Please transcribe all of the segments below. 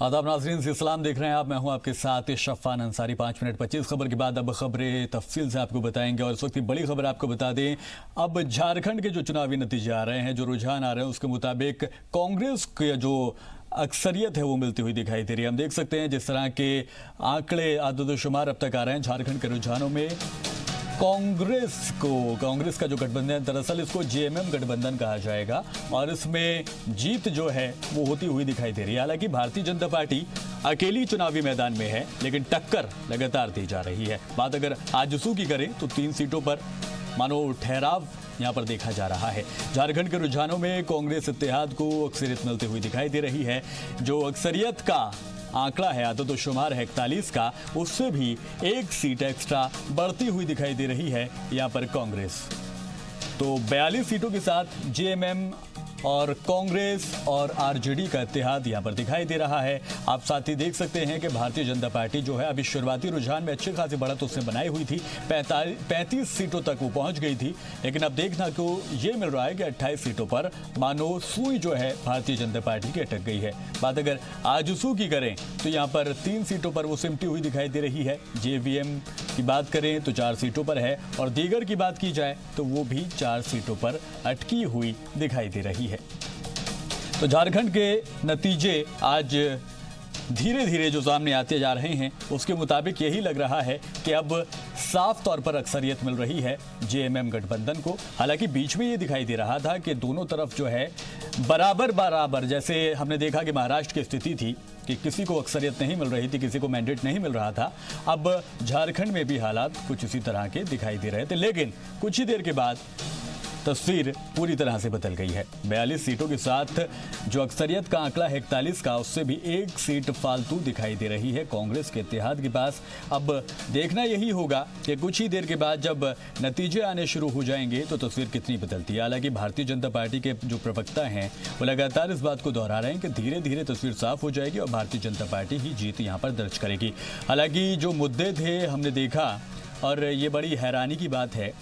आदाब नाज़रीन, इस्लाम देख रहे हैं आप। मैं हूं आपके साथ शफ़ान अंसारी। 5 मिनट 25 खबर के बाद अब खबरें तफसील से आपको बताएंगे। और इस वक्त की बड़ी खबर आपको बता दें, अब झारखंड के जो चुनावी नतीजे आ रहे हैं, जो रुझान आ रहे हैं, उसके मुताबिक कांग्रेस के जो अक्सरियत है वो मिलती हुई दिखाई दे रही है। हम देख सकते हैं जिस तरह के आंकड़े आदतोशुमार अब तक आ रहे हैं झारखंड के रुझानों में, कांग्रेस का जो गठबंधन है, दरअसल इसको जेएमएम गठबंधन कहा जाएगा और इसमें जीत जो है वो होती हुई दिखाई दे रही है। हालांकि भारतीय जनता पार्टी अकेली चुनावी मैदान में है, लेकिन टक्कर लगातार दी जा रही है। बात अगर आजसू की करें तो 3 सीटों पर मानो ठहराव यहां पर देखा जा रहा है। झारखंड के रुझानों में कांग्रेस इत्तेहाद को अक्सरियत मिलती हुई दिखाई दे रही है। जो अक्सरियत का आंकड़ा है, आदतोशुमार है 41 का, उससे भी 1 सीट एक्स्ट्रा बढ़ती हुई दिखाई दे रही है यहां पर कांग्रेस। तो 42 सीटों के साथ जेएमएम और कांग्रेस और आरजेडी का इत्तेहाद यहां पर दिखाई दे रहा है। आप साथ ही देख सकते हैं कि भारतीय जनता पार्टी जो है अभी शुरुआती रुझान में अच्छी खासी बढ़त उसने बनाई हुई थी, 35 सीटों तक वो पहुंच गई थी, लेकिन अब देखना को ये मिल रहा है कि 28 सीटों पर मानो सुई जो है भारतीय जनता पार्टी की अटक गई है। बात अगर आजसू की करें तो यहाँ पर 3 सीटों पर वो सिमटी हुई दिखाई दे रही है। जेवीएम की बात करें तो 4 सीटों पर है और दीगर की बात की जाए तो वो भी 4 सीटों पर अटकी हुई दिखाई दे रही है। तो झारखंड के नतीजे आज धीरे धीरे जो सामने आते जा रहे हैं, उसके मुताबिक यही लग रहा है कि अब साफ तौर पर अक्सरियत मिल रही है जेएमएम गठबंधन को। हालांकि बीच में ये दिखाई दे रहा था कि दोनों तरफ जो है बराबर, जैसे हमने देखा कि महाराष्ट्र की स्थिति थी कि किसी को अक्सरियत नहीं मिल रही थी, किसी को मैंडेट नहीं मिल रहा था। अब झारखंड में भी हालात कुछ इसी तरह के दिखाई दे रहे थे, लेकिन कुछ ही देर के बाद तस्वीर पूरी तरह से बदल गई है। 42 सीटों के साथ जो अक्सरियत का आंकड़ा है 41 का, उससे भी 1 सीट फालतू दिखाई दे रही है कांग्रेस के इत्तेहाद के पास। अब देखना यही होगा कि कुछ ही देर के बाद जब नतीजे आने शुरू हो जाएंगे तो तस्वीर कितनी बदलती है। हालांकि भारतीय जनता पार्टी के जो प्रवक्ता हैं वो लगातार इस बात को दोहरा रहे हैं कि धीरे धीरे तस्वीर साफ हो जाएगी और भारतीय जनता पार्टी ही जीत यहाँ पर दर्ज करेगी। हालांकि जो मुद्दे थे हमने देखा, और ये बड़ी हैरानी की बात है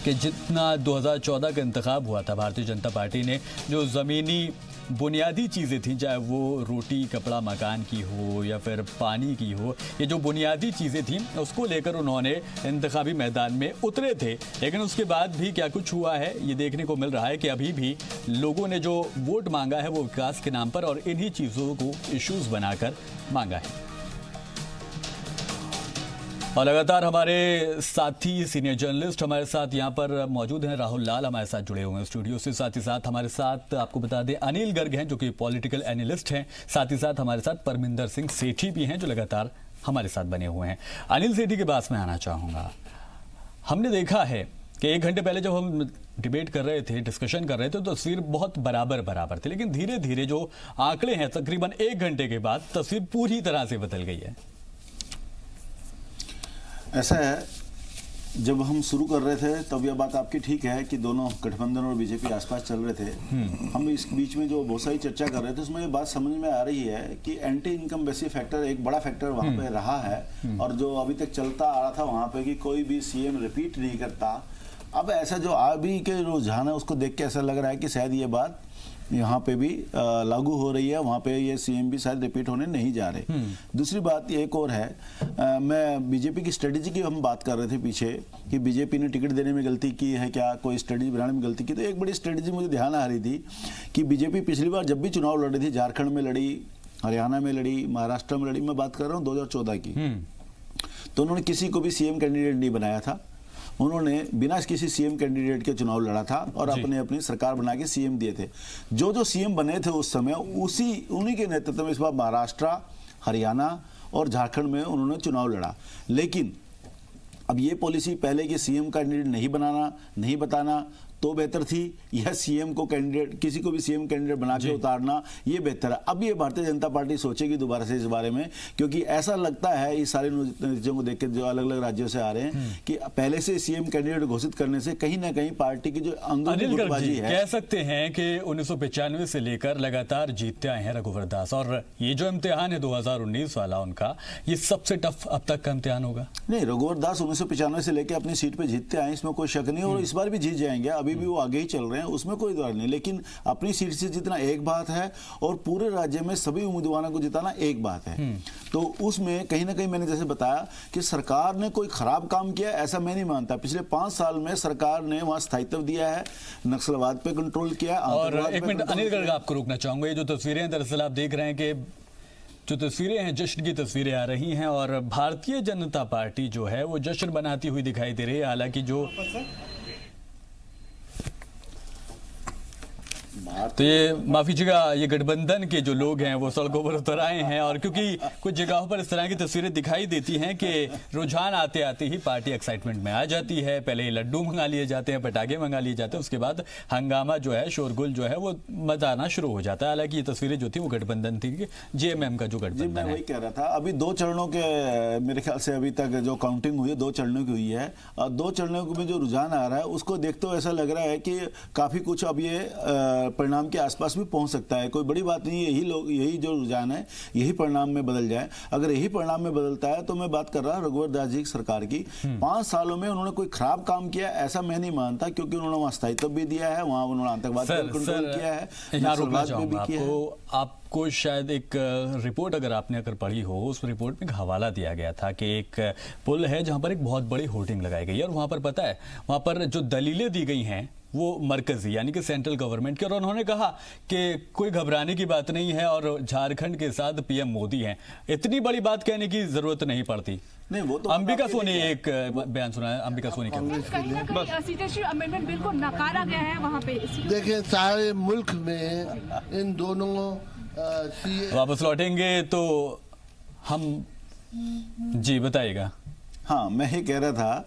कि जितना 2014 का इंतखाब हुआ था, भारतीय जनता पार्टी ने जो ज़मीनी बुनियादी चीज़ें थी, चाहे वो रोटी कपड़ा मकान की हो या फिर पानी की हो, ये जो बुनियादी चीज़ें थी उसको लेकर उन्होंने इंतखाबी मैदान में उतरे थे। लेकिन उसके बाद भी क्या कुछ हुआ है ये देखने को मिल रहा है कि अभी भी लोगों ने जो वोट मांगा है वो विकास के नाम पर और इन्हीं चीज़ों को इश्यूज़ बनाकर मांगा है। और लगातार हमारे साथी सीनियर जर्नलिस्ट हमारे साथ यहाँ पर मौजूद हैं। राहुल लाल हमारे साथ जुड़े हुए हैं स्टूडियो से। साथ ही साथ हमारे साथ आपको बता दें अनिल गर्ग हैं जो कि पॉलिटिकल एनालिस्ट हैं। साथ ही साथ हमारे साथ परमिंदर सिंह सेठी भी हैं जो लगातार हमारे साथ बने हुए हैं। अनिल सेठी के पास में आना चाहूँगा। हमने देखा है कि 1 घंटे पहले जब हम डिबेट कर रहे थे, डिस्कशन कर रहे थे, तो तस्वीर बहुत बराबर थी, लेकिन धीरे धीरे जो आंकड़े हैं तकरीबन 1 घंटे के बाद तस्वीर पूरी तरह से बदल गई है। ऐसा है, जब हम शुरू कर रहे थे तब यह बात आपकी ठीक है कि दोनों गठबंधन और बीजेपी आसपास चल रहे थे। हम इस बीच में जो बहुत सारी चर्चा कर रहे थे उसमें ये बात समझ में आ रही है कि एंटी इनकम बेसी फैक्टर एक बड़ा फैक्टर वहाँ पे रहा है और जो अभी तक चलता आ रहा था वहाँ पे कि कोई भी सीएम रिपीट नहीं करता। अब ऐसा जो अभी के रुझान है उसको देख के ऐसा लग रहा है कि शायद ये बात यहाँ पे भी लागू हो रही है, वहाँ पे ये सीएम भी शायद रिपीट होने नहीं जा रहे। दूसरी बात एक और है, मैं बीजेपी की स्ट्रेटेजी की हम बात कर रहे थे पीछे कि बीजेपी ने टिकट देने में गलती की है क्या, कोई स्ट्रेटेजी बनाने में गलती की। तो एक बड़ी स्ट्रेटेजी मुझे ध्यान आ रही थी कि बीजेपी पिछली बार जब भी चुनाव लड़ रही थी, झारखंड में लड़ी, हरियाणा में लड़ी, महाराष्ट्र में लड़ी, मैं बात कर रहा हूँ 2014 की, तो उन्होंने किसी को भी सीएम कैंडिडेट नहीं बनाया था। उन्होंने बिना किसी सीएम कैंडिडेट के चुनाव लड़ा था और अपनी सरकार बना के सीएम दिए थे। जो सीएम बने थे उस समय उन्हीं के नेतृत्व में इस बार महाराष्ट्र, हरियाणा और झारखंड में उन्होंने चुनाव लड़ा। लेकिन अब ये पॉलिसी पहले कि सीएम कैंडिडेट नहीं बनाना, नहीं बताना तो बेहतर थी, यह सीएम को कैंडिडेट किसी को भी सीएम कैंडिडेट बना के उतारना ये बेहतर है। अब ये भारतीय जनता पार्टी सोचेगी दोबारा से इस बारे में, क्योंकि ऐसा लगता है इस सारे नतीजों को देख के जो अलग अलग राज्यों से आ रहे हैं कि पहले से सीएम कैंडिडेट घोषित करने से कहीं ना कहीं पार्टी की जो अंदरूनी गुटबाजी है। कह सकते हैं कि 1995 से लेकर लगातार जीतते आए हैं रघुवर दास, और ये जो इम्तिहान है 2019 वाला उनका, ये सबसे टफ अब तक का इम्तिहान होगा। नहीं, रघुवर दास 1995 से लेकर अपनी सीट पे जीतते आए, इसमें कोई शक नहीं, और इस बार भी जीत जाएंगे। अभी भी वो आगे ही चल रहे हैं, उसमें कोई दौर नहीं, लेकिन अपनी सीट से जितना एक बात है और पूरे राज्य में सभी उम्मीदवारों को जिताना एक बात है। तो उसमें कहीं ना कहीं मैंने जैसे बताया कि सरकार ने कोई खराब काम किया ऐसा मैं नहीं मानता। पिछले 5 साल में सरकार ने वहां स्थायित्व दिया है, नक्सलवाद पे कंट्रोल किया है। और एक मिनट अनिल गर्ग आपको रोकना चाहूंगा, ये जो तस्वीरें हैं दरअसल आप देख रहे हैं कि जो तस्वीरें हैं जश्न की तस्वीरें आ रही हैं और भारतीय जनता पार्टी जो है वो जश्न बनाती हुई दिखाई दे रही है। हालांकि जो तो ये माफी कीजिएगा, ये गठबंधन के जो लोग हैं वो सड़कों पर उतर आए हैं और क्योंकि कुछ जगहों पर इस तरह की तस्वीरें दिखाई देती हैं कि रुझान आते आते ही पार्टी एक्साइटमेंट में आ जाती है। पहले लड्डू मंगा लिए जाते हैं, पटाखे मंगा लिए जाते हैं, उसके बाद हंगामा जो है, शोरगुल जो है वो मजा आना शुरू हो जाता है। हालांकि ये तस्वीरें जो थी वो गठबंधन थी, जेएमएम का जो गठबंधन मैं है। वही कह रहा था, अभी 2 चरणों के मेरे ख्याल से अभी तक जो काउंटिंग हुई है 2 चरणों की हुई है और 2 चरणों में जो रुझान आ रहा है उसको देखते हुए ऐसा लग रहा है कि काफी कुछ अब ये परिणाम के आसपास भी पहुंच सकता है। कोई बड़ी बात नहीं, यही जो रुझान है यही परिणाम में बदल जाए। अगर यही परिणाम में बदलता है तो मैं बात कर रहा रघुवर दास जी की सरकार की, 5 सालों में उन्होंने कोई खराब काम किया ऐसा मैं नहीं मानता, क्योंकि उन्होंने वहां स्थायित्व भी दिया है, वहां उन्होंने आतंकवाद पर कंट्रोल किया है, नक्सलवाद पे भी किया है। आपको शायद एक रिपोर्ट अगर पढ़ी हो, उस रिपोर्ट में एक हवाला दिया गया था कि एक पुल है जहां पर एक बहुत बड़ी होर्डिंग लगाई गई है और वहां पर पता है वहां पर जो दलीलें दी गई हैं वो मरकजी यानी कि सेंट्रल गवर्नमेंट की, और उन्होंने कहा कि कोई घबराने की बात नहीं है और झारखंड के साथ पीएम मोदी हैं, इतनी बड़ी बात कहने की जरूरत नहीं पड़ती। नहीं, वो तो अंबिका सोनी एक बयान सुना है, अंबिका सोनी का अमेंडमेंट बिल को नकारा गया है वहाँ पे। देखिए सारे मुल्क में इन दोनों वापस लौटेंगे तो हम जी बताइएगा। हाँ, मैं ही कह रहा था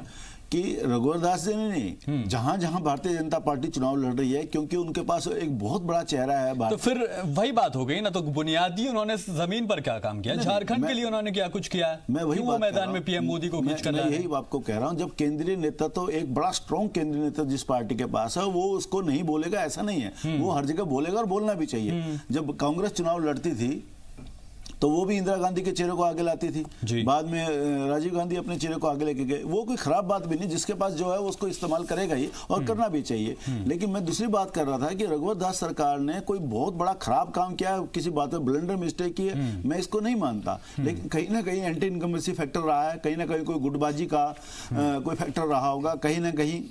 कि रघुवर दास जी ने नहीं, जहां जहां भारतीय जनता पार्टी चुनाव लड़ रही है, क्योंकि उनके पास एक बहुत बड़ा चेहरा है। तो फिर वही बात हो गई ना, तो बुनियादी उन्होंने जमीन पर क्या काम किया, झारखंड के लिए उन्होंने क्या कुछ किया, मैं वही वो मैदान में पीएम मोदी को खींच कर, यही आपको कह रहा हूं, जब केंद्रीय नेतृत्व तो एक बड़ा स्ट्रॉन्ग केंद्रीय नेतृत्व जिस पार्टी के पास है वो उसको नहीं बोलेगा ऐसा नहीं है, वो हर जगह बोलेगा और बोलना भी चाहिए। जब कांग्रेस चुनाव लड़ती थी तो वो भी इंदिरा गांधी के चेहरे को आगे लाती थी, बाद में राजीव गांधी अपने चेहरे को आगे लेके गए। वो कोई खराब बात भी नहीं, जिसके पास जो है उसको इस्तेमाल करेगा ही और करना भी चाहिए। लेकिन मैं दूसरी बात कर रहा था कि रघुवर दास सरकार ने कोई बहुत बड़ा खराब काम किया, किसी बात में ब्लंडर मिस्टेक की है, मैं इसको नहीं मानता। लेकिन कहीं ना कहीं एंटी इनकम्बेंसी फैक्टर रहा है, कहीं ना कहीं कोई गुटबाजी का कोई फैक्टर रहा होगा, कहीं ना कहीं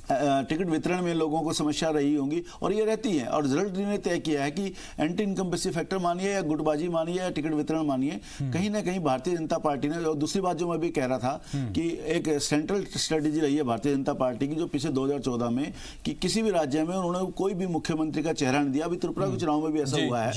टिकट वितरण में लोगों को समस्या रही होंगी और ये रहती है। और रिजल्ट ने तय किया है कि एंटी इनकम्बेंसी फैक्टर मानिए या गुटबाजी मानिए या टिकट वितरण मानिए, कहीं ना कहीं भारतीय जनता पार्टी ने, और दूसरी बात जो मैं भी कह रहा था कि एक सेंट्रल स्ट्रेटेजी रही है भारतीय जनता पार्टी की जो पिछले 2014 में कि किसी भी राज्य में उन्होंने कोई भी मुख्यमंत्री का चेहरा नहीं दिया। अभी त्रिपुरा के चुनाव में भी ऐसा हुआ है,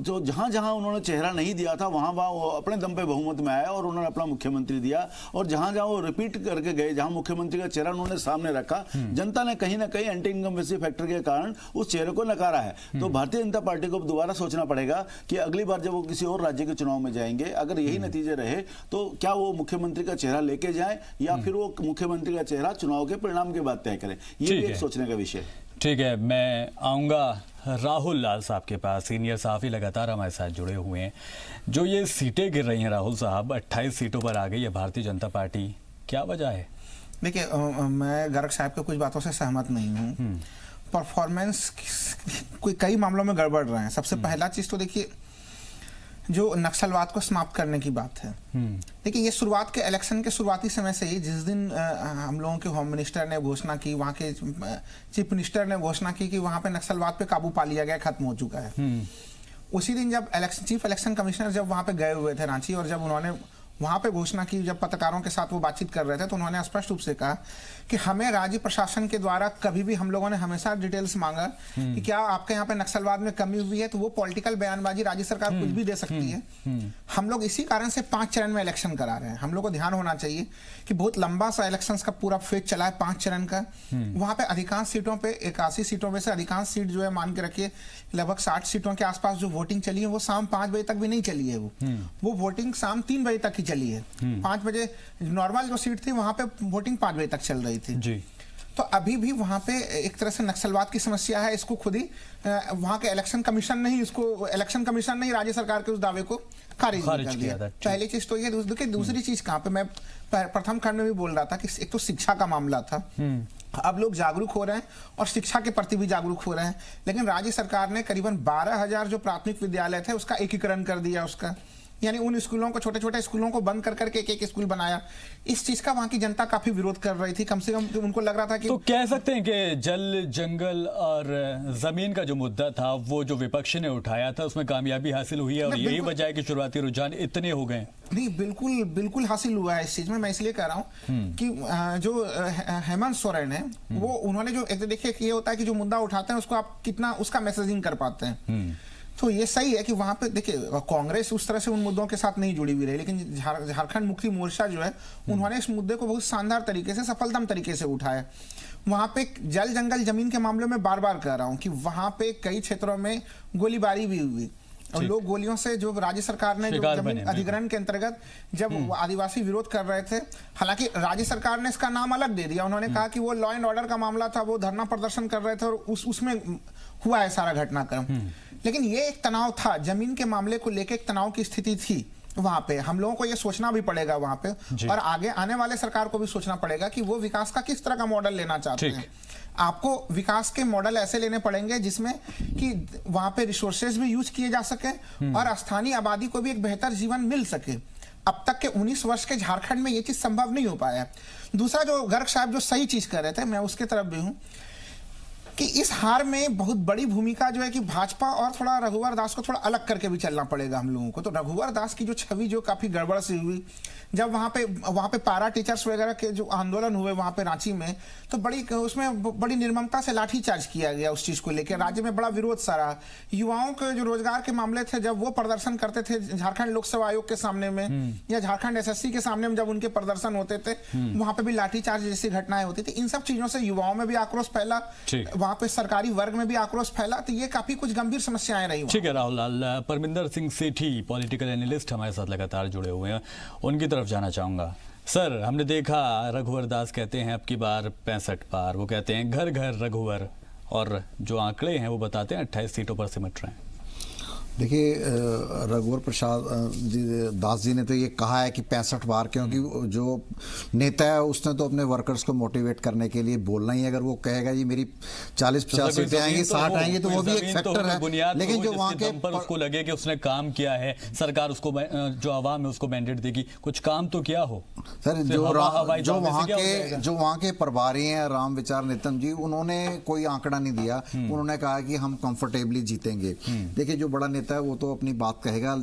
जो जहां जहां उन्होंने चेहरा नहीं दिया था वहां वहां वो अपने दम पे बहुमत में आया और उन्होंने अपना मुख्यमंत्री दिया, और जहां जहां वो रिपीट करके गए, जहां मुख्यमंत्री का चेहरा उन्होंने सामने रखा, जनता ने कहीं ना कहीं एंटी इनकम्बेंसी फैक्टर के कारण उस चेहरे को नकारा है। तो भारतीय जनता पार्टी को दोबारा सोचना पड़ेगा कि अगली बार जब वो किसी और राज्य के चुनाव में जाएंगे, अगर यही नतीजे रहे तो क्या वो मुख्यमंत्री का चेहरा लेके जाएं या फिर वो मुख्यमंत्री का चेहरा चुनाव के परिणाम के बाद तय करें। ये भी एक सोचने का विषय। ठीक है, मैं आऊंगा राहुल लाल साहब के पास, सीनियर साहब लगातार हमारे साथ जुड़े हुए हैं। जो ये सीटें गिर रही हैं राहुल साहब, 28 सीटों पर आ गई है भारतीय जनता पार्टी, क्या वजह है? देखिए, मैं गर्ग साहब के कुछ बातों से सहमत नहीं हूँ। परफॉर्मेंस कोई कई मामलों में गड़बड़ रहे हैं। सबसे पहला चीज तो देखिए, जो नक्सलवाद को समाप्त करने की बात है। देखिए, ये शुरुआत के इलेक्शन के शुरुआती समय से ही, जिस दिन हम लोगों के होम मिनिस्टर ने घोषणा की, वहाँ के चीफ मिनिस्टर ने घोषणा की कि वहाँ पे नक्सलवाद पे काबू पा लिया गया, खत्म हो चुका है, उसी दिन जब चीफ इलेक्शन कमिश्नर जब वहाँ पे गए हुए थे रांची, और जब उन्होंने वहां पे घोषणा की, जब पत्रकारों के साथ वो बातचीत कर रहे थे, तो उन्होंने स्पष्ट रूप से कहा कि हमें राज्य प्रशासन के द्वारा कभी भी, हम लोगों ने हमेशा डिटेल्स मांगा कि क्या आपके यहाँ पे नक्सलवाद में कमी हुई है, तो वो पॉलिटिकल बयानबाजी राज्य सरकार कुछ भी दे सकती है। हम लोग इसी कारण से 5 चरण में इलेक्शन करा रहे हैं। हम लोग को ध्यान होना चाहिए कि बहुत लंबा सा इलेक्शन का पूरा फेज चला है 5 चरण का। वहां पे अधिकांश सीटों पे, 81 सीटों में से अधिकांश सीट जो है, मान के रखिए लगभग 60 सीटों के आसपास जो वोटिंग चली है वो शाम 5 बजे तक भी नहीं चली है। वो वोटिंग शाम 3 बजे तक ही चली है। 5 बजे नॉर्मल जो सीट थी वहां पे वोटिंग 5 बजे तक चल रही थी जी। तो अभी भी वहां पे एक तरह से नक्सलवाद की समस्या है। इसको खुद ही वहां के इलेक्शन कमीशन ने राज्य सरकार के उस दावे को खारिज कर दिया। पहली चीज तो ये। दूसरी चीज कहां पे मैं प्रथम खंड में भी बोल रहा था कि एक तो शिक्षा का मामला था, अब लोग जागरूक हो रहे हैं और शिक्षा के प्रति भी जागरूक हो रहे हैं, लेकिन राज्य सरकार ने करीबन 12,000 जो प्राथमिक विद्यालय थे उसका एकीकरण कर दिया उसका, यानी उन स्कूलों को, छोटे छोटे स्कूलों को बंद कर करके एक स्कूल बनाया। इस चीज का वहां की जनता काफी विरोध कर रही थी, कम से कम उनको लग रहा था कि तो कह सकते हैं कि जल, जंगल और जमीन का जो मुद्दा था वो जो विपक्ष ने उठाया था उसमें कामयाबी हासिल हुई है और यही वजह है कि शुरुआती रुझान इतने हो गए। नहीं, बिल्कुल बिल्कुल हासिल हुआ है इस चीज में। मैं इसलिए कह रहा हूँ कि जो हेमंत सोरेन है वो, उन्होंने जो एक देखिए ये होता है कि जो मुद्दा उठाते हैं उसको आप कितना उसका मैसेजिंग कर पाते हैं। तो ये सही है कि वहां पे देखिए कांग्रेस उस तरह से उन मुद्दों के साथ नहीं जुड़ी हुई रही, लेकिन झारखंड मुक्ति मोर्चा जो है उन्होंने इस मुद्दे को बहुत शानदार तरीके से, सफलतम तरीके से उठाया। वहां पे जल, जंगल, जमीन के मामलों में बार बार कह रहा हूं कि वहां पे कई क्षेत्रों में गोलीबारी भी हुई और लोग गोलियों से, जो राज्य सरकार ने जो जमीन अधिग्रहण के अंतर्गत जब आदिवासी विरोध कर रहे थे, हालांकि राज्य सरकार ने इसका नाम अलग दे दिया। उन्होंने कहा कि वो लॉ एंड ऑर्डर का मामला था, वो धरना प्रदर्शन कर रहे थे और उसमें हुआ है सारा घटनाक्रम। लेकिन ये एक तनाव था, जमीन के मामले को लेकर एक तनाव की स्थिति थी वहां पे। हम लोगों को ये सोचना भी पड़ेगा वहां पे, और आगे आने वाले सरकार को भी सोचना पड़ेगा कि वो विकास का किस तरह का मॉडल लेना चाहते हैं। आपको विकास के मॉडल ऐसे लेने पड़ेंगे जिसमें कि वहां पे रिसोर्सेज भी यूज किए जा सके और स्थानीय आबादी को भी एक बेहतर जीवन मिल सके। अब तक के 19 वर्ष के झारखंड में ये चीज संभव नहीं हो पाया। दूसरा, जो गर्ग साहब जो सही चीज कर रहे थे, मैं उसके तरफ भी हूं कि इस हार में बहुत बड़ी भूमिका जो है कि भाजपा और थोड़ा रघुवर दास को थोड़ा अलग करके भी चलना पड़ेगा हम लोगों को। तो रघुवर दास की जो छवि जो काफी गड़बड़ सी हुई, जब वहां पे पारा टीचर्स वगैरह के जो आंदोलन हुए वहां पे रांची में, तो उसमें बड़ी निर्ममता से लाठीचार्ज किया गया उस चीज को लेकर। राज्य में बड़ा विरोध सारा। युवाओं के जो रोजगार के मामले थे, जब वो प्रदर्शन करते थे झारखंड लोक सेवा आयोग के सामने में या झारखंड SSC के सामने में, जब उनके प्रदर्शन होते थे वहां पे भी लाठीचार्ज जैसी घटनाएं होती थी। इन सब चीजों से युवाओं में भी आक्रोश फैला, वहां पे सरकारी वर्ग में भी आक्रोश फैला। तो ये काफी कुछ गंभीर समस्याएं रही। ठीक है राहुल लाल, परमिंदर सिंह सेठी पॉलिटिकल एनालिस्ट हमारे साथ लगातार जुड़े हुए हैं, उनकी तरफ जाना चाहूंगा। सर, हमने देखा रघुवर दास कहते हैं अब की बार 65 पार, वो कहते हैं घर घर रघुवर, और जो आंकड़े हैं वो बताते हैं 28 सीटों पर सिमट रहे हैं। देखिए, रघुवर प्रसाद दास जी ने तो ये कहा है कि 65 बार, क्योंकि जो नेता है उसने तो अपने वर्कर्स को मोटिवेट करने के लिए बोलना ही। अगर वो कहेगा जी मेरी 40-50 सीटें आएंगी, 60 आएंगी, तो वो भी एक फैक्टर है। लेकिन जो वहाँ के पर उसको लगे कि उसने काम किया है, सरकार उसको, जो आवाम है उसको मैंडेट देगी, कुछ काम तो क्या हो। सर, जो वहाँ के प्रभारी हैं राम विचार नितन जी, उन्होंने कोई आंकड़ा नहीं दिया। उन्होंने कहा कि हम कंफर्टेबली जीतेंगे। देखिए, जो बड़ा है वो तो अपनी बात कहेगा।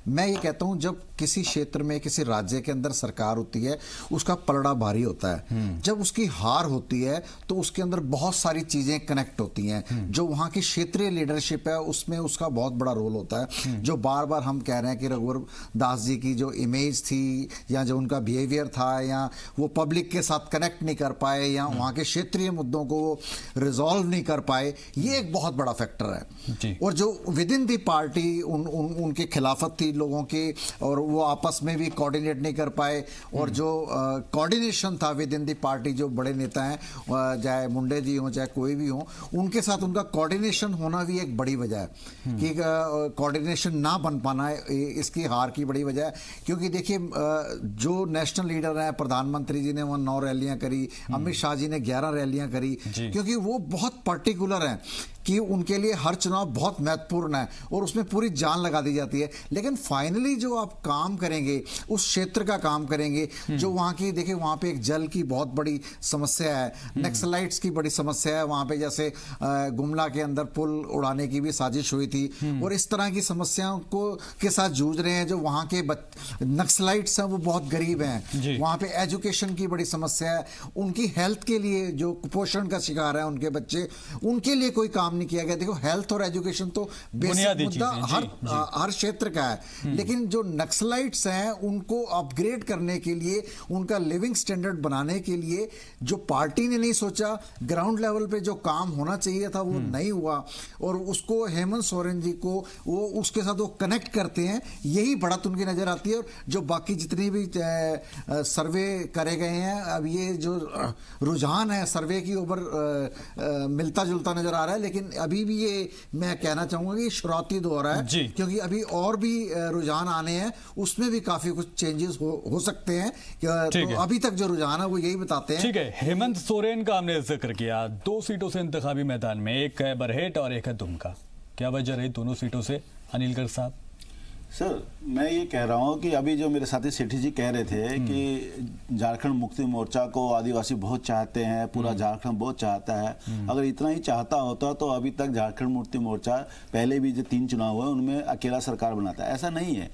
मैं ये कहता हूं, जब किसी क्षेत्र में, किसी राज्य के अंदर सरकार होती है, उसका पलड़ा भारी होता है। जब उसकी हार होती है तो उसके अंदर बहुत सारी चीजें कनेक्ट होती हैं। जो वहां की क्षेत्रीय लीडरशिप है उसमें उसका बहुत बड़ा रोल होता है। जो बार बार हम कह रहे हैं कि रघुवर दास जी की जो इमेज थी या जो उनका बिहेवियर था, या वो पब्लिक के साथ कनेक्ट नहीं कर पाए, या वहां के क्षेत्रीय मुद्दों को रिजॉल्व नहीं कर पाए, ये एक बहुत बड़ा फैक्टर है। और जो विद इन दी पार्टी उनके खिलाफत थी लोगों की, और वो आपस में भी कोऑर्डिनेट नहीं कर पाए, और जो कोऑर्डिनेशन था विद इन दी पार्टी, जो बड़े नेता हैं, चाहे मुंडे जी हों चाहे कोई भी हो, उनके साथ उनका कोऑर्डिनेशन होना भी एक बड़ी वजह है कि कोऑर्डिनेशन ना बन पाना इसकी हार की बड़ी वजह है। क्योंकि देखिए, जो नेशनल लीडर हैं, प्रधानमंत्री जी ने वहां 9 रैलियां करी, अमित शाह जी ने 11 रैलियां करी, क्योंकि वो बहुत पर्टिकुलर हैं कि उनके लिए हर चुनाव बहुत महत्वपूर्ण है और उसमें पूरी जान लगा दी जाती है। लेकिन फाइनली जो आप काम करेंगे, उस क्षेत्र का काम करेंगे, जो वहाँ की, देखिए वहाँ पे एक जल की बहुत बड़ी समस्या है, नक्सलाइट्स की बड़ी समस्या है वहाँ पे। जैसे गुमला के अंदर पुल उड़ाने की भी साजिश हुई थी, और इस तरह की समस्याओं को के साथ जूझ रहे हैं। जो वहाँ के नक्सलाइट्स हैं वो बहुत गरीब हैं, वहाँ पे एजुकेशन की बड़ी समस्या है, उनकी हेल्थ के लिए, जो कुपोषण का शिकार है उनके बच्चे, उनके लिए कोई काम नहीं किया गया। देखो हेल्थ और एजुकेशन तो बेसिक बुनियादी मुद्दा चीजें, हर क्षेत्र का है, लेकिन जो नक्सलाइट्स हैं उनको अपग्रेड करने के लिए, उनका लिविंग स्टैंडर्ड बनाने के लिए जो पार्टी ने नहीं सोचा, ग्राउंड लेवल पे जो काम होना चाहिए था वो नहीं हुआ, और उसको हेमंत सोरेन जी को वो उसके साथ वो कनेक्ट करते हैं, यही बढ़त उनकी नजर आती है। और जो बाकी जितनी भी सर्वे करे गए हैं, अब ये जो रुझान है सर्वे की ओर मिलता जुलता नजर आ रहा है, लेकिन अभी भी ये मैं कहना चाहूंगा कि शुरुआती दौर है, क्योंकि अभी और भी रुझान आने हैं, उसमें भी काफी कुछ चेंजेस हो सकते हैं। तो अभी तक जो रुझान है वो यही बताते हैं। ठीक है, हेमंत सोरेन का हमने जिक्र किया, 2 सीटों से इंतखाबी मैदान में, एक है बरहेट और एक है दुमका, क्या वजह रही दोनों सीटों से अनिल गर्ग साहब? सर मैं ये कह रहा हूँ कि अभी जो मेरे साथी सेठी जी कह रहे थे कि झारखंड मुक्ति मोर्चा को आदिवासी बहुत चाहते हैं, पूरा झारखंड बहुत चाहता है, अगर इतना ही चाहता होता तो अभी तक झारखंड मुक्ति मोर्चा पहले भी जो 3 चुनाव हुए उनमें अकेला सरकार बनाता है, ऐसा नहीं है।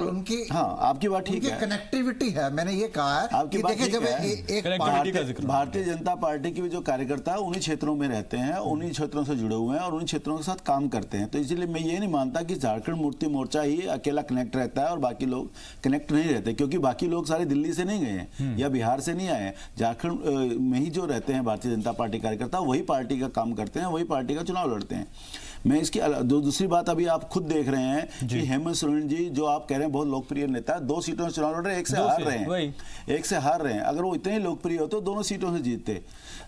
उनकी हाँ आपकी बात ठीक है, कनेक्टिविटी है, मैंने ये कहा है आपकी बात ठीक है। एक भारतीय जनता पार्टी के जो कार्यकर्ता है उन्हीं क्षेत्रों में रहते हैं, उन्हीं क्षेत्रों से जुड़े हुए हैं और उन्हीं क्षेत्रों के साथ काम करते हैं, तो इसलिए मैं ये नहीं मानता कि झारखंड मुक्ति मोर्चा ही अकेला कनेक्ट रहता है और बाकी लोग कनेक्ट नहीं रहते, क्योंकि बाकी लोग सारे दिल्ली से नहीं गए हैं या बिहार से नहीं आए हैं। झारखंड में ही जो रहते हैं भारतीय जनता पार्टी कार्यकर्ता, वही पार्टी का काम करते हैं, वही पार्टी का चुनाव लड़ते हैं। मैं इसकी दूसरी बात, अभी आप खुद देख रहे हैं कि हेमंत सोरेन जी जो आप कह रहे हैं बहुत लोकप्रिय नेता है, 2 सीटों से चुनाव लड़ रहे हैं, 1 से हार रहे हैं, 1 से हार रहे हैं। अगर वो इतने ही लोकप्रिय होते तो दोनों सीटों से जीतते।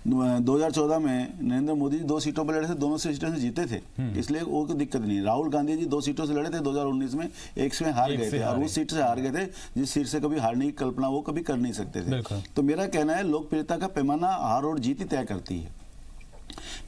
2014 में नरेंद्र मोदी जी 2 सीटों पर लड़े थे, दोनों सीटों से जीते थे, इसलिए वो कोई दिक्कत नहीं। राहुल गांधी जी 2 सीटों से लड़े थे 2019 में, 1 से हार गए थे, और उस सीट से हार गए थे जिस सीट से कभी हारने की कल्पना वो कभी कर नहीं सकते थे। तो मेरा कहना है लोकप्रियता का पैमाना हार और जीत ही तय करती है।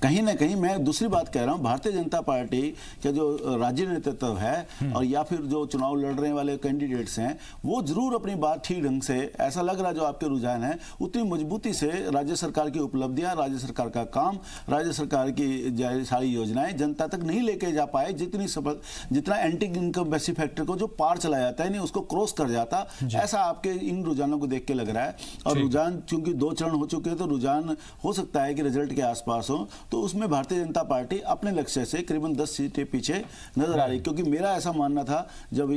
कहीं ना कहीं मैं दूसरी बात कह रहा हूं, भारतीय जनता पार्टी के जो राज्य नेतृत्व है और या फिर जो चुनाव लड़ने वाले कैंडिडेट्स हैं, वो जरूर अपनी बात ठीक ढंग से, ऐसा लग रहा जो आपके रुझान है, उतनी मजबूती से राज्य सरकार की उपलब्धियां, राज्य सरकार का काम, राज्य सरकार की सारी योजनाएं जनता तक नहीं लेके जा पाए, जितना एंटी इनकम बेसिक फैक्टर को जो पार चला जाता है नहीं उसको क्रॉस कर जाता, ऐसा आपके इन रुझानों को देख के लग रहा है। और रुझान चूंकि 2 चरण हो चुके हैं तो रुझान हो सकता है कि रिजल्ट के आसपास हो, तो उसमें भारतीय जनता पार्टी अपने लक्ष्य से करीबन 10 सीटें पीछे नजर आ रही, क्योंकि मेरा ऐसा मानना था जब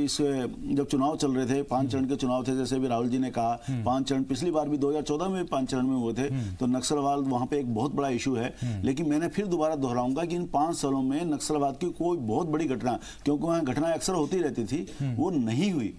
चुनाव चल रहे थे, 5 चरण के चुनाव थे, जैसे भी राहुल जी ने कहा 5 चरण, पिछली बार भी 2014 में 5 चरण में हुए थे, तो नक्सलवाद वहां पे एक बहुत बड़ा इशू है। लेकिन मैंने फिर दोबारा दोहराऊंगा कि इन 5 सालों में नक्सलवाद की कोई बहुत बड़ी घटना, क्योंकि वहां घटना अक्सर होती रहती थी, वो नहीं हुई।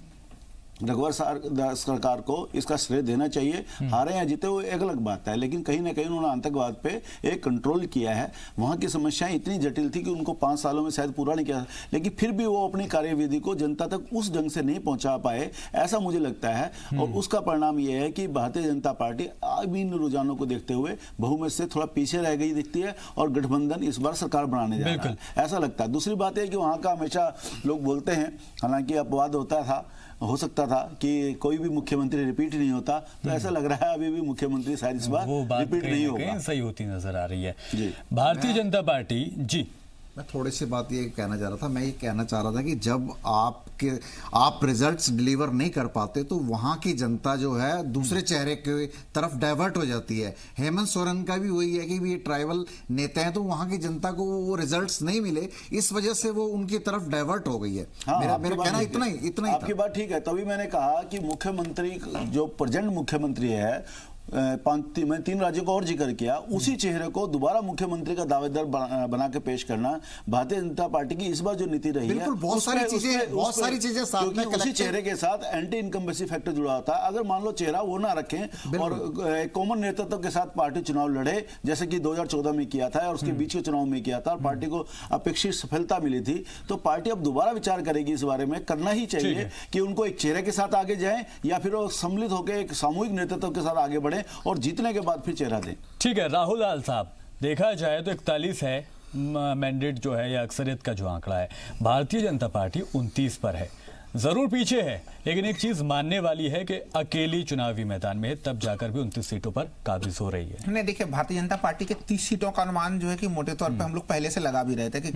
रघुवर सरकार को इसका श्रेय देना चाहिए, हारे या जीते वो एक अलग बात है, लेकिन कहीं ना कहीं उन्होंने आतंकवाद पे एक कंट्रोल किया है। वहां की समस्याएं इतनी जटिल थी कि उनको 5 सालों में शायद पूरा नहीं किया, लेकिन फिर भी वो अपनी कार्यविधि को जनता तक उस ढंग से नहीं पहुंचा पाए, ऐसा मुझे लगता है। और उसका परिणाम यह है कि भारतीय जनता पार्टी इन रुझानों को देखते हुए बहुमत से थोड़ा पीछे रह गई दिखती है और गठबंधन इस बार सरकार बनाने जा रहा है, ऐसा लगता है। दूसरी बात है कि वहां का हमेशा लोग बोलते हैं, हालांकि अपवाद होता था, हो सकता था कि कोई भी मुख्यमंत्री रिपीट नहीं होता, तो ऐसा लग रहा है अभी भी मुख्यमंत्री शायद इस बार रिपीट नहीं होगा, सही होती नजर आ रही है भारतीय जनता पार्टी। जी मैं थोड़ी सी बात ये कहना चाह रहा था, मैं ये कहना चाह रहा था कि जब आप रिजल्ट्स डिलीवर नहीं कर पाते तो वहां की जनता जो है दूसरे चेहरे की तरफ डाइवर्ट हो जाती है। हेमंत सोरेन का भी वही है कि ये ट्राइबल नेता हैं, तो वहां की जनता को वो रिजल्ट्स नहीं मिले, इस वजह से वो उनकी तरफ डाइवर्ट हो गई है। मेरा कहना इतना ही आपकी बात ठीक है, तभी मैंने कहा कि मुख्यमंत्री जो प्रेजेंट मुख्यमंत्री है, मैं 3 राज्यों को और जिक्र किया, उसी चेहरे को दोबारा मुख्यमंत्री का दावेदार बना के पेश करना भारतीय जनता पार्टी की इस बार जो नीति रही है, बहुत सारी चीजें साथ में उसी चेहरे के साथ एंटी इनकम्बेंसी फैक्टर जुड़ा होता है। अगर मान लो चेहरा वो ना रखें और कॉमन नेतृत्व के साथ पार्टी चुनाव लड़े, जैसे कि 2014 में किया था और उसके बीच के चुनाव में किया था और पार्टी को अपेक्षित सफलता मिली थी, तो पार्टी अब दोबारा विचार करेगी इस बारे में। करना ही चाहिए कि उनको एक चेहरे के साथ आगे जाए या फिर वो सम्मिलित होकर एक सामूहिक नेतृत्व के साथ आगे बढ़े और जीतने के बाद फिर चेहरा दें। ठीक है राहुल लाल साहब, देखा जाए तो 41 है मैंडेट जो है या अक्सरियत का जो आंकड़ा है, भारतीय जनता पार्टी 29 पर है, जरूर पीछे है, लेकिन एक चीज मानने वाली है कि अकेली चुनावी मैदान में तब जाकर भी 29 सीटों पर काबिज हो रही है। नहीं देखिए, भारतीय जनता पार्टी के 30 सीटों का अनुमान जो है कि मोटे तौर पर हम लोग पहले से लगा भी रहे थे कि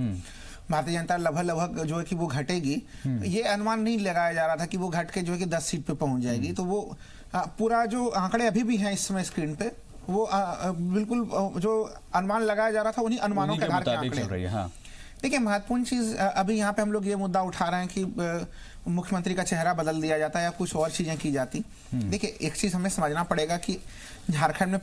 भारतीय जनता लगभग जो है कि वो घटेगी। ये अनुमान नहीं लगाया जा रहा था कि वो घट के जो है कि 10 सीट पे पहुंच जाएगी। तो वो पूरा जो आंकड़े अभी भी हैं इस समय स्क्रीन पे, वो बिल्कुल जो अनुमान लगाया जा रहा था उन्हीं अनुमानों के आधार पर चल रही है। हाँ, देखिए महत्वपूर्ण चीज अभी यहाँ पे हम लोग ये मुद्दा उठा रहे हैं कि मुख्यमंत्री का चेहरा बदल दिया जाता है या कुछ और चीजें की जाती। देखिए एक चीज हमें समझना पड़ेगा कि झारखंड में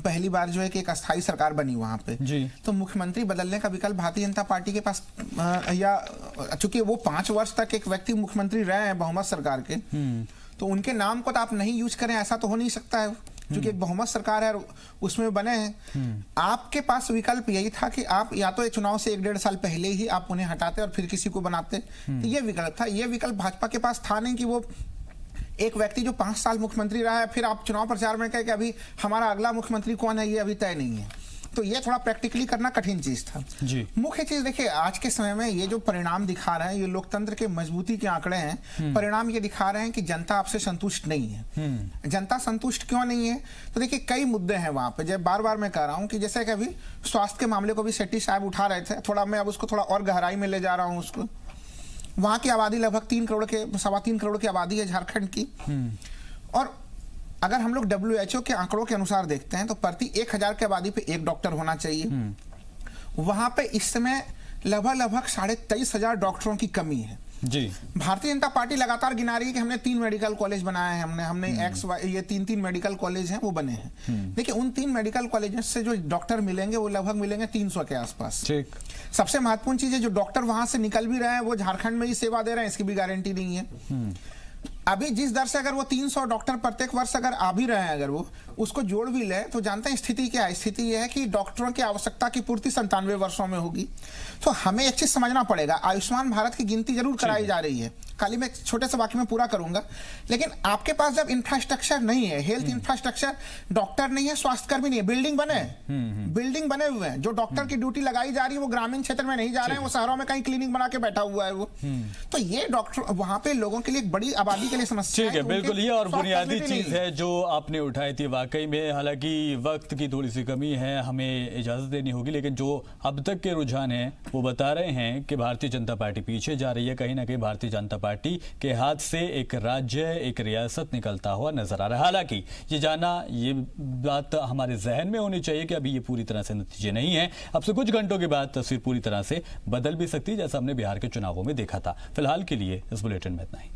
पहली बार जो है कि एक अस्थायी सरकार बनी वहां पे जी। तो मुख्यमंत्री बदलने का विकल्प भारतीय जनता पार्टी के पास या चूंकि वो 5 वर्ष तक एक व्यक्ति मुख्यमंत्री रहे हैं बहुमत सरकार के, तो उनके नाम को तो आप नहीं यूज करें ऐसा तो हो नहीं सकता है, क्योंकि एक बहुमत सरकार है उसमें बने हैं। आपके पास विकल्प यही था कि आप या तो चुनाव से 1-1.5 साल पहले ही आप उन्हें हटाते और फिर किसी को बनाते, तो ये विकल्प था। ये विकल्प भाजपा के पास था नहीं कि वो एक व्यक्ति जो 5 साल मुख्यमंत्री रहा है फिर आप चुनाव प्रचार में कहे कि अभी हमारा अगला मुख्यमंत्री कौन है ये अभी तय नहीं है, तो ये थोड़ा प्रैक्टिकली करना कठिन चीज था जी। मुख्य चीज देखिए आज के समय में ये जो परिणाम दिखा रहे हैं ये लोकतंत्र के मजबूती के आंकड़े हैं। परिणाम ये दिखा रहे हैं कि जनता आपसे संतुष्ट नहीं है। जनता संतुष्ट क्यों नहीं है? तो देखिए कई मुद्दे हैं वहां पे, जब बार बार मैं कह रहा हूं कि जैसे कि अभी स्वास्थ्य के मामले को भी शेट्टी साहब उठा रहे थे, थोड़ा मैं अब उसको थोड़ा और गहराई में ले जा रहा हूँ उसको। वहां की आबादी लगभग 3 करोड़ की आबादी है झारखंड की, और अगर हम लोग WHO के आंकड़ों के अनुसार देखते हैं तो प्रति 1000 की आबादी पे 1 डॉक्टर होना चाहिए। वहां पे इस समय लगभग 23,500 डॉक्टरों की कमी है जी। भारतीय जनता पार्टी लगातार गिना रही है कि हमने 3 मेडिकल कॉलेज बनाए हैं, हमने ये 3 मेडिकल कॉलेज हैं वो बने हैं। देखिए उन 3 मेडिकल कॉलेज से जो डॉक्टर मिलेंगे वो लगभग मिलेंगे 300 के आसपास। ठीक। सबसे महत्वपूर्ण चीज है जो डॉक्टर वहां से निकल भी रहे हैं वो झारखंड में ही सेवा दे रहे हैं, इसकी भी गारंटी नहीं है। अभी जिस दर से अगर वो 300 डॉक्टर प्रत्येक वर्ष अगर आ भी रहे हैं, अगर वो उसको जोड़ भी ले तो जानते हैं स्थिति क्या है। स्थिति यह है कि डॉक्टरों की आवश्यकता की पूर्ति 97 वर्षों में होगी। तो हमें एक चीज समझना पड़ेगा, आयुष्मान भारत की गिनती जरूर कराई जा रही है, खाली मैं छोटे से वाक्य में पूरा करूंगा, लेकिन आपके पास जब इंफ्रास्ट्रक्चर नहीं है, हेल्थ इंफ्रास्ट्रक्चर, डॉक्टर नहीं है, स्वास्थ्यकर्मी नहीं है, बिल्डिंग बने हुए हैं, जो डॉक्टर की ड्यूटी लगाई जा रही है वो ग्रामीण क्षेत्र में नहीं जा रहे हैं, वो शहरों में कहीं क्लिनिक बना के बैठा हुआ है वो। तो ये डॉक्टर वहां पे लोगों के लिए एक बड़ी आबादी के लिए समस्या ठीक है। बिल्कुल, ये और बुनियादी चीज है जो आपने उठाई थी वाकई में। हालांकि वक्त की थोड़ी सी कमी है, हमें इजाजत देनी होगी, लेकिन जो अब तक के रुझान हैं वो बता रहे हैं कि भारतीय जनता पार्टी पीछे जा रही है। कहीं ना कहीं भारतीय जनता पार्टी के हाथ से एक राज्य, एक रियासत निकलता हुआ नजर आ रहा है। हालांकि ये बात हमारे जहन में होनी चाहिए कि अभी ये पूरी तरह से नतीजे नहीं है। अब से कुछ घंटों के बाद तस्वीर पूरी तरह से बदल भी सकती है, जैसा हमने बिहार के चुनावों में देखा था। फिलहाल के लिए इस बुलेटिन में इतना ही।